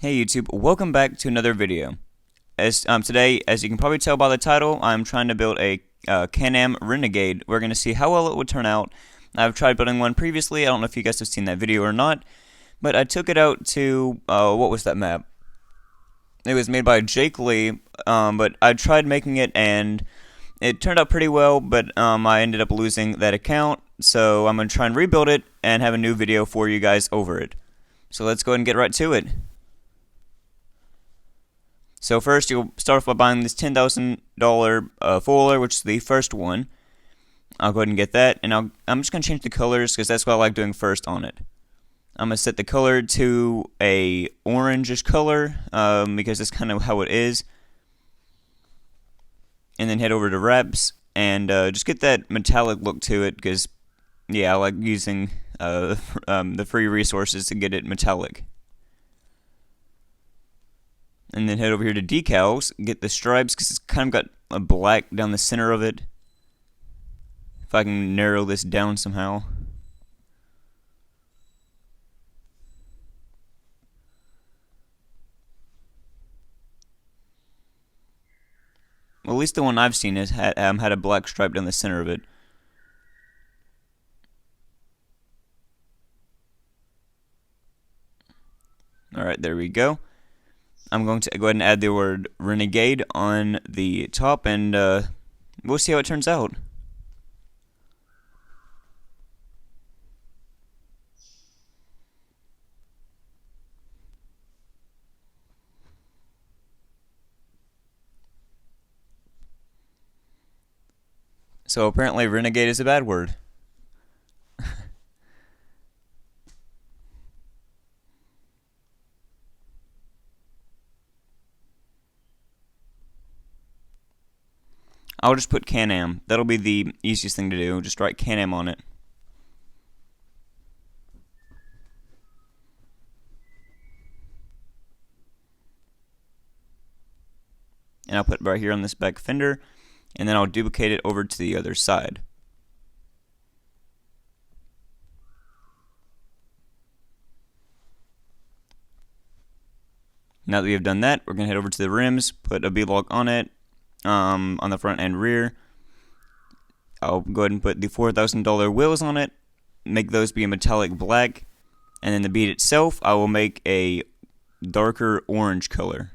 Hey YouTube, welcome back to another video. Today, as you can probably tell by the title, I'm trying to build a Can Am Renegade. We're going to see how well it would turn out. I've tried building one previously. I don't know if you guys have seen that video or not, but I took it out to what was that map? It was made by Jake Lee, but I tried making it and it turned out pretty well, but I ended up losing that account, so I'm going to try and rebuild it and have a new video for you guys over it. So let's go ahead and get right to it. So first, you'll start off by buying this $10,000 foiler, which is the first one. I'll go ahead and get that, and I'm just going to change the colors because that's what I like doing first on it. I'm going to set the color to a orangish color because that's kind of how it is. And then head over to wraps and just get that metallic look to it because, yeah, I like using the free resources to get it metallic. And then head over here to decals, get the stripes, because it's kind of got a black down the center of it. If I can narrow this down somehow. Well, at least the one I've seen has had a black stripe down the center of it. Alright, there we go. I'm going to go ahead and add the word Renegade on the top, and we'll see how it turns out. So apparently Renegade is a bad word. I'll just put Can Am. That'll be the easiest thing to do. Just write Can Am on it. And I'll put it right here on this back fender, and then I'll duplicate it over to the other side. Now that we have done that, we're going to head over to the rims, put a beadlock on it, on the front and rear. I'll go ahead and put the $4,000 wheels on it, make those be a metallic black, and then the bead itself, I will make a darker orange color.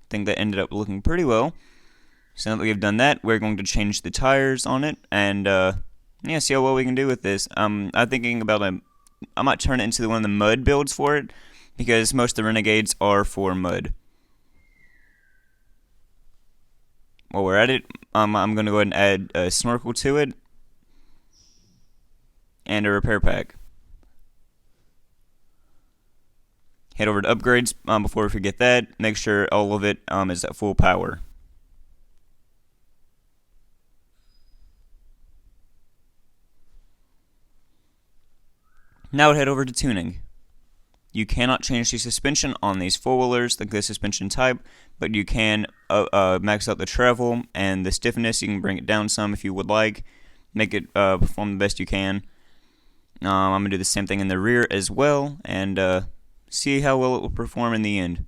I think that ended up looking pretty well. So now that we've done that, we're going to change the tires on it and yeah, see how well we can do with this. I'm thinking about I might turn it into one of the mud builds for it because most of the Renegades are for mud. While we're at it, I'm going to go ahead and add a snorkel to it and a repair pack. Head over to upgrades before we forget that. Make sure all of it is at full power. Now head over to tuning. You cannot change the suspension on these four-wheelers, like the suspension type, but you can max out the travel and the stiffness. You can bring it down some if you would like. Make it perform the best you can. I'm going to do the same thing in the rear as well, and see how well it will perform in the end.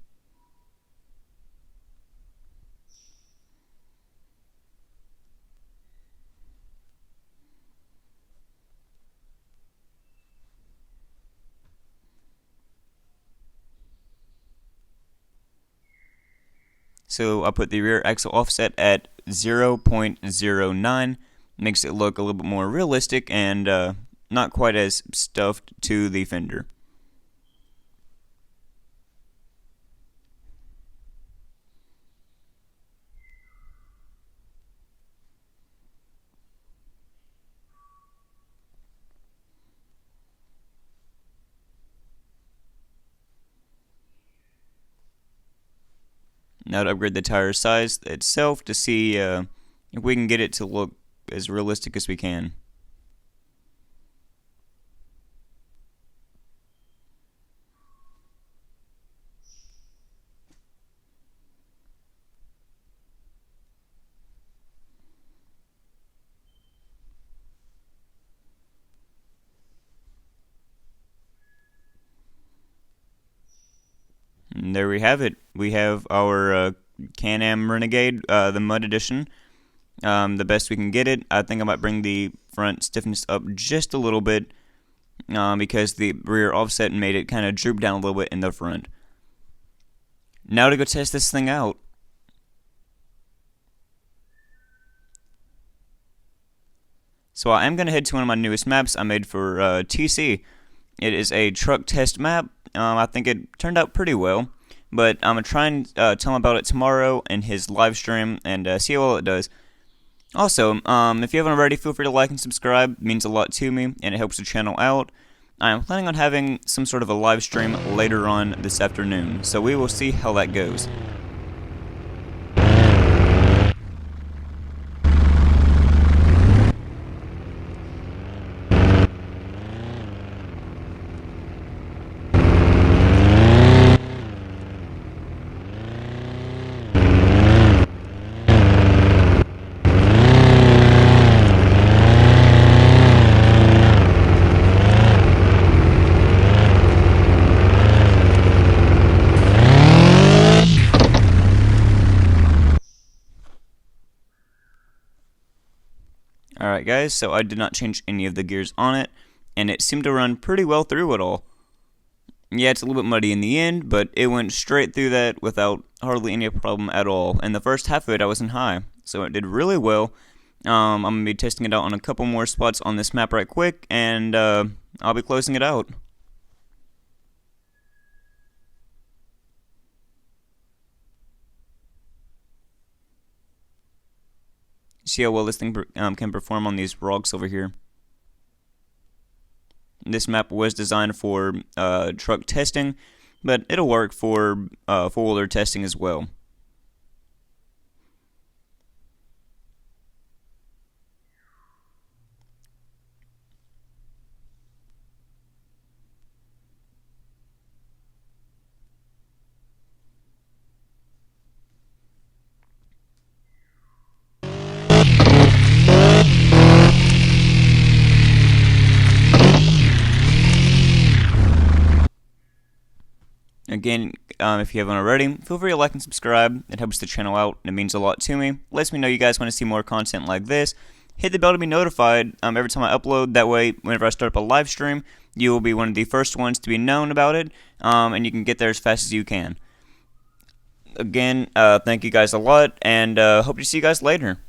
So I put the rear axle offset at 0.09. Makes it look a little bit more realistic and not quite as stuffed to the fender. Now to upgrade the tire size itself to see if we can get it to look as realistic as we can. And there we have it. We have our Can Am Renegade, the Mud Edition. The best we can get it. I think I might bring the front stiffness up just a little bit because the rear offset made it kind of droop down a little bit in the front. Now to go test this thing out. So I am going to head to one of my newest maps I made for TC. It is a truck test map. I think it turned out pretty well, but I'm going to try and tell him about it tomorrow in his live stream and see how well it does. Also, if you haven't already, feel free to like and subscribe. It means a lot to me, and it helps the channel out. I am planning on having some sort of a live stream later on this afternoon, so we will see how that goes. Alright guys, so I did not change any of the gears on it, and it seemed to run pretty well through it all. Yeah, it's a little bit muddy in the end, but it went straight through that without hardly any problem at all. And the first half of it I was in high, so it did really well. I'm going to be testing it out on a couple more spots on this map right quick, and I'll be closing it out. See how well this thing can perform on these rocks over here. This map was designed for truck testing, but it'll work for four-wheeler testing as well. Again, if you haven't already, feel free to like and subscribe. It helps the channel out, and it means a lot to me. Lets me know you guys want to see more content like this. Hit the bell to be notified every time I upload. That way, whenever I start up a live stream, you will be one of the first ones to be known about it, and you can get there as fast as you can. Again, thank you guys a lot, and hope to see you guys later.